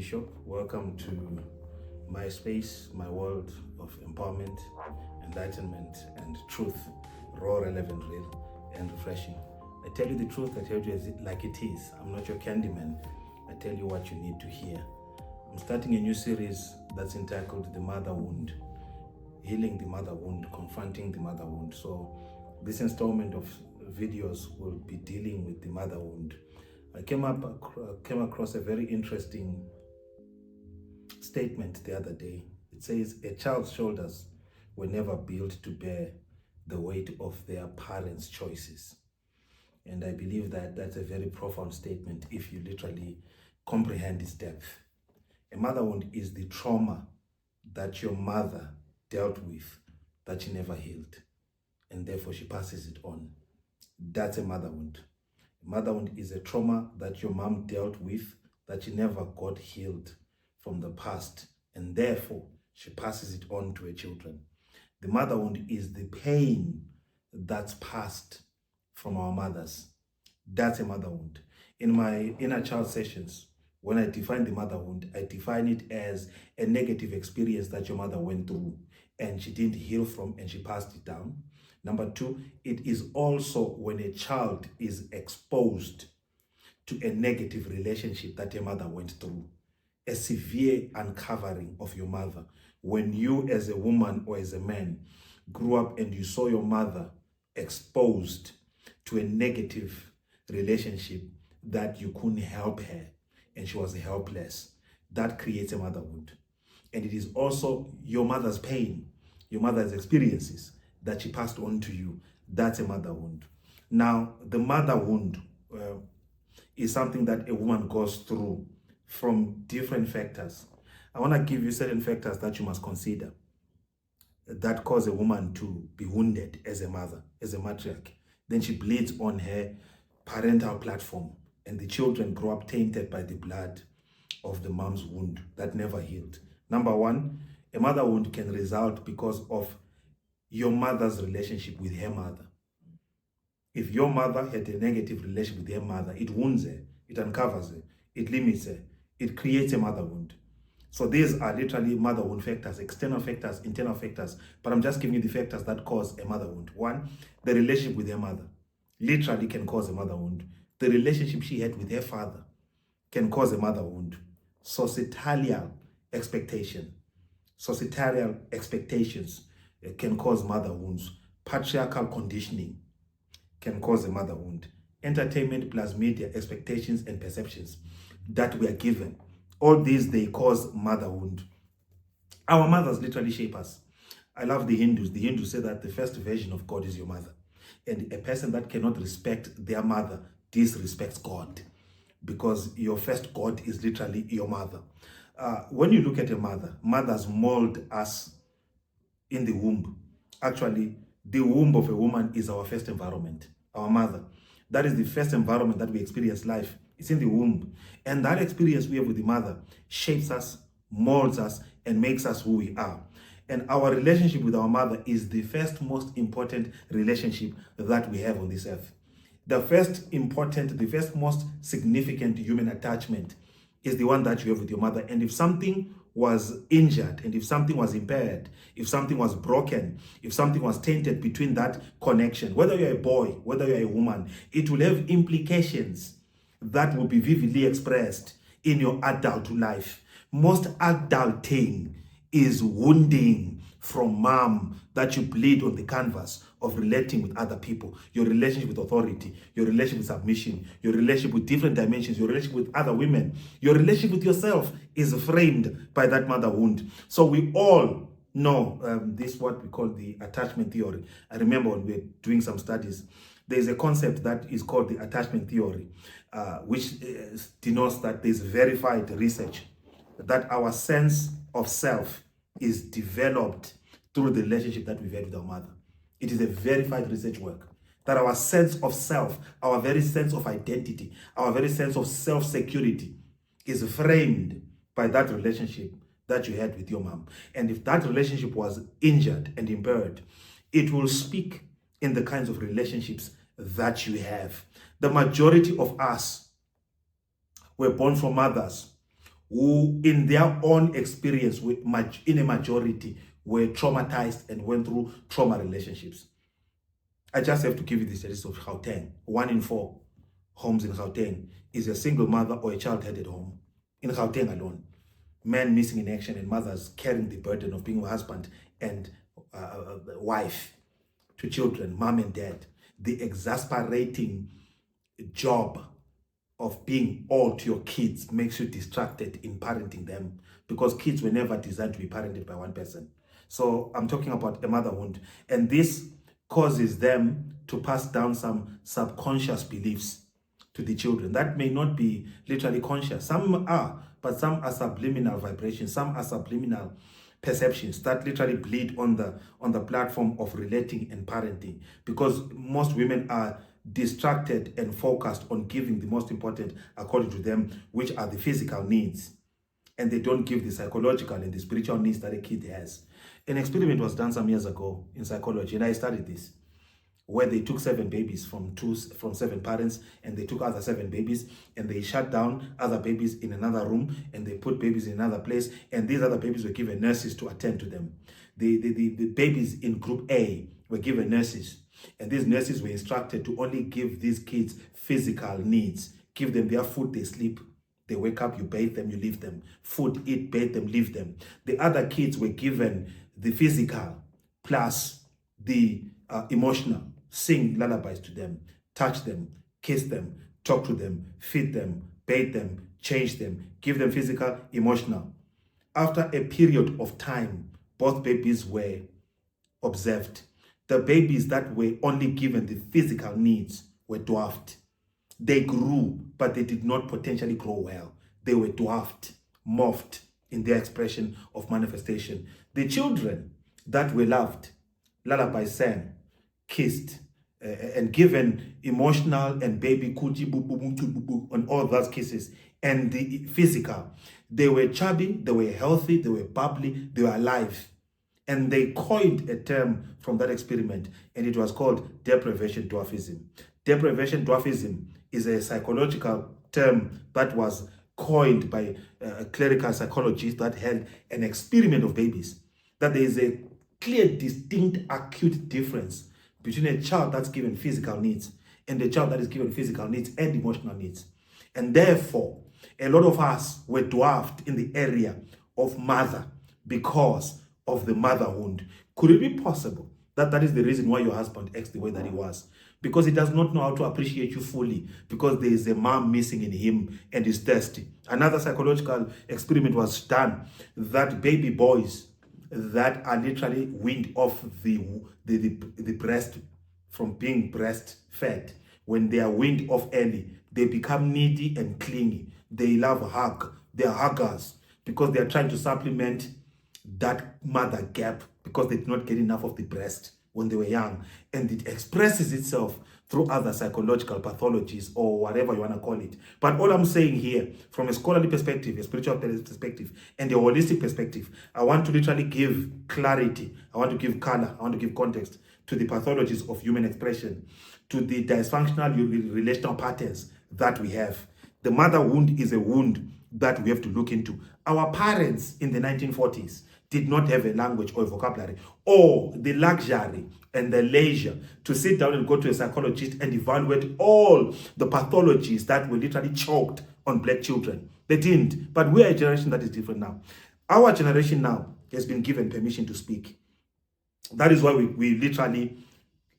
Bishop. Welcome to my space, my world of empowerment, enlightenment, and truth. Raw, relevant, real, and refreshing. I tell you the truth, I tell you like it is. I'm not your Candyman. I tell you what you need to hear. I'm starting a new series that's entitled The Mother Wound. Healing the mother wound, confronting the mother wound. So this installment of videos will be dealing with the mother wound. I came across a very interesting statement the other day. It says, a child's shoulders were never built to bear the weight of their parents' choices. And I believe that that's a very profound statement if you literally comprehend its depth. A mother wound is the trauma that your mother dealt with that she never healed, and therefore she passes it on. That's a mother wound. A mother wound is a trauma that your mom dealt with that she never got healed from the past, and therefore she passes it on to her children. The mother wound is the pain that's passed from our mothers. That's a mother wound. In my inner child sessions, when I define the mother wound, I define it as a negative experience that your mother went through and she didn't heal from and she passed it down. Number two, it is also when a child is exposed to a negative relationship that your mother went through, a severe uncovering of your mother. When you as a woman or as a man grew up and you saw your mother exposed to a negative relationship that you couldn't help her and she was helpless, that creates a mother wound. And it is also your mother's pain, your mother's experiences that she passed on to you. That's a mother wound. Now, the mother wound is something that a woman goes through from different factors. I want to give you certain factors that you must consider that cause a woman to be wounded as a mother, as a matriarch. Then she bleeds on her parental platform, and the children grow up tainted by the blood of the mom's wound that never healed. Number one, a mother wound can result because of your mother's relationship with her mother. If your mother had a negative relationship with her mother, it wounds her, it uncovers her, it limits her, it creates a mother wound. So these are literally mother wound factors, external factors, internal factors, but I'm just giving you the factors that cause a mother wound. One, the relationship with her mother literally can cause a mother wound. The relationship she had with her father can cause a mother wound. Societal expectations can cause mother wounds. Patriarchal conditioning can cause a mother wound. Entertainment plus media expectations and perceptions that we are given, all these, they cause mother wound. Our mothers literally shape us. I love the Hindus. The Hindus say that the first version of God is your mother. And a person that cannot respect their mother disrespects God, because your first God is literally your mother. When you look at a mother, mothers mold us in the womb. Actually, the womb of a woman is our first environment, our mother. That is the first environment that we experience life. It's in the womb. And that experience we have with the mother shapes us, molds us, and makes us who we are. And our relationship with our mother is the first most important relationship that we have on this earth. The first most significant human attachment is the one that you have with your mother. And if something was injured, and if something was impaired, if something was broken, if something was tainted between that connection, whether you're a boy, whether you're a woman, it will have implications that will be vividly expressed in your adult life. Most adulting is wounding from mom that you bleed on the canvas of relating with other people, your relationship with authority, your relationship with submission, your relationship with different dimensions, your relationship with other women, your relationship with yourself is framed by that mother wound. So we all know this, what we call the attachment theory. I remember when we were doing some studies, there's a concept that is called the attachment theory, which denotes that there's verified research that our sense of self is developed through the relationship that we've had with our mother. It is a verified research work that our sense of self, our very sense of identity, our very sense of self-security is framed by that relationship that you had with your mom. And if that relationship was injured and impaired, it will speak in the kinds of relationships that you have. The majority of us were born from mothers who in their own experience in a majority were traumatized and went through trauma relationships. I just have to give you the statistics of Gauteng. 1 in 4 homes in Gauteng is a single mother or a child-headed home. In Gauteng alone. Men missing in action and mothers carrying the burden of being a husband and wife to children, mom and dad. The exasperating job of being all to your kids makes you distracted in parenting them, because kids were never designed to be parented by one person. So I'm talking about a mother wound, and this causes them to pass down some subconscious beliefs to the children that may not be literally conscious. Some are, but some are subliminal vibrations, some are subliminal perceptions that literally bleed on the platform of relating and parenting, because most women are distracted and focused on giving the most important, according to them, which are the physical needs, and they don't give the psychological and the spiritual needs that a kid has. An experiment was done some years ago in psychology, and I studied this, where they took 7 babies from 7 parents, and they took other 7 babies and they shut down other babies in another room, and they put babies in another place, and these other babies were given nurses to attend to them. The babies in group A were given nurses, and these nurses were instructed to only give these kids physical needs. Give them their food, they sleep. They wake up, you bathe them, you leave them. Food, eat, bathe them, leave them. The other kids were given the physical plus the emotional. Sing lullabies to them, touch them, kiss them, talk to them, feed them, bathe them, change them, give them physical, emotional. After a period of time, both babies were observed. The babies that were only given the physical needs were dwarfed. They grew, but they did not potentially grow well. They were dwarfed, morphed in their expression of manifestation. The children that were loved, lullabies sang, kissed, and given emotional and baby coochie boo boo boo boo boo on all those kisses, and the physical, they were chubby, they were healthy, they were bubbly, they were alive. And they coined a term from that experiment, and it was called deprivation dwarfism. Deprivation dwarfism is a psychological term that was coined by a clerical psychologist that held an experiment of babies, that there is a clear, distinct, acute difference between a child that's given physical needs and a child that is given physical needs and emotional needs. And therefore, a lot of us were dwarfed in the area of mother because of the mother wound. Could it be possible that that is the reason why your husband acts the way that he was? Because he does not know how to appreciate you fully, because there is a mom missing in him and is thirsty. Another psychological experiment was done that baby boys that are literally weaned off the breast from being breastfed, when they are weaned off early, they become needy and clingy. They love a hug. They are huggers because they are trying to supplement that mother gap because they did not get enough of the breast when they were young. And it expresses itself through other psychological pathologies or whatever you want to call it. But all I'm saying here, from a scholarly perspective, a spiritual perspective, and a holistic perspective, I want to literally give clarity. I want to give color. I want to give context to the pathologies of human expression, to the dysfunctional relational patterns that we have. The mother wound is a wound that we have to look into. Our parents in the 1940s did not have a language or a vocabulary or the luxury and the leisure to sit down and go to a psychologist and evaluate all the pathologies that were literally choked on black children. They didn't. But we are a generation that is different now. Our generation now has been given permission to speak. That is why we literally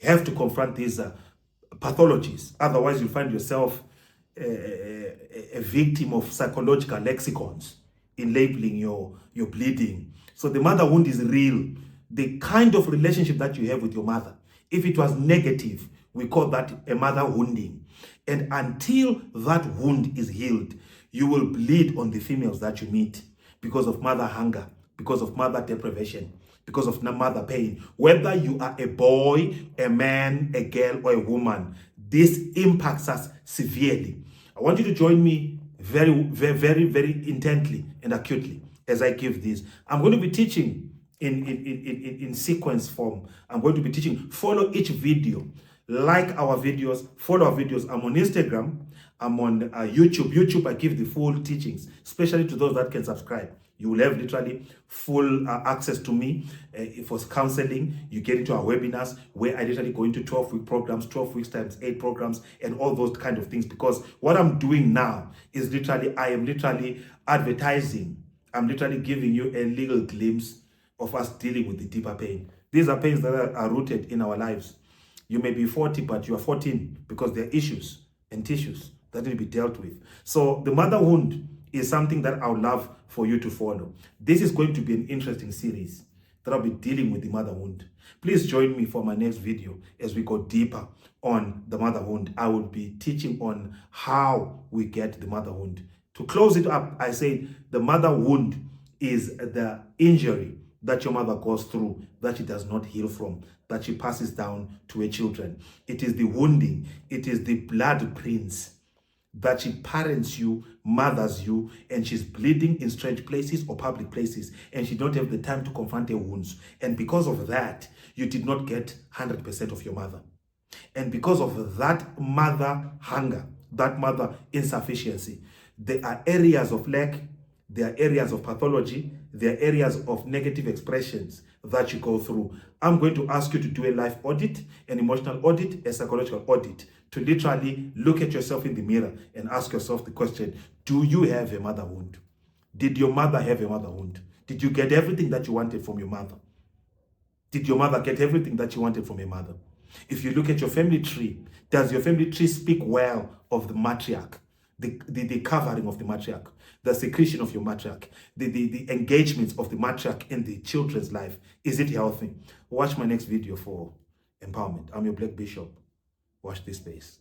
have to confront these pathologies. Otherwise, you find yourself a victim of psychological lexicons in labeling your bleeding. So the mother wound is real. The kind of relationship that you have with your mother, if it was negative, we call that a mother wounding. And until that wound is healed, you will bleed on the females that you meet because of mother hunger, because of mother deprivation, because of mother pain. Whether you are a boy, a man, a girl, or a woman, this impacts us severely. I want you to join me very, very, very intently and acutely as I give this. I'm going to be teaching in sequence form. I'm going to be teaching. Follow each video Like our videos, follow our videos. I'm on Instagram, I'm on YouTube. YouTube, I give the full teachings, especially to those that can subscribe. You will have literally full access to me for counseling. You get into our webinars where I literally go into 12-week programs, 12 weeks times 8 programs, and all those kind of things. Because what I'm doing now is literally, I am literally advertising. I'm literally giving you a little glimpse of us dealing with the deeper pain. These are pains that are rooted in our lives. You may be 40, but you are 14 because there are issues and tissues that need to be dealt with. So the mother wound is something that I would love for you to follow. This is going to be an interesting series that I'll be dealing with the mother wound. Please join me for my next video as we go deeper on the mother wound. I will be teaching on how we get the mother wound. To close it up, I say the mother wound is the injury that your mother goes through that she does not heal from, that she passes down to her children. It is the wounding, it is the blood prints that she parents you, mothers you, and she's bleeding in strange places or public places, and she don't have the time to confront her wounds. And because of that, you did not get 100% of your mother. And because of that mother hunger, that mother insufficiency, there are areas of lack, there are areas of pathology, there are areas of negative expressions that you go through. I'm going to ask you to do a life audit, an emotional audit, a psychological audit, to literally look at yourself in the mirror and ask yourself the question, do you have a mother wound? Did your mother have a mother wound? Did you get everything that you wanted from your mother? Did your mother get everything that you wanted from your mother? If you look at your family tree, does your family tree speak well of the matriarch? The covering of the matriarch, the secretion of your matriarch, the engagements of the matriarch in the children's life. Is it healthy? Watch my next video for empowerment. I'm your Black Bishop. Watch this space.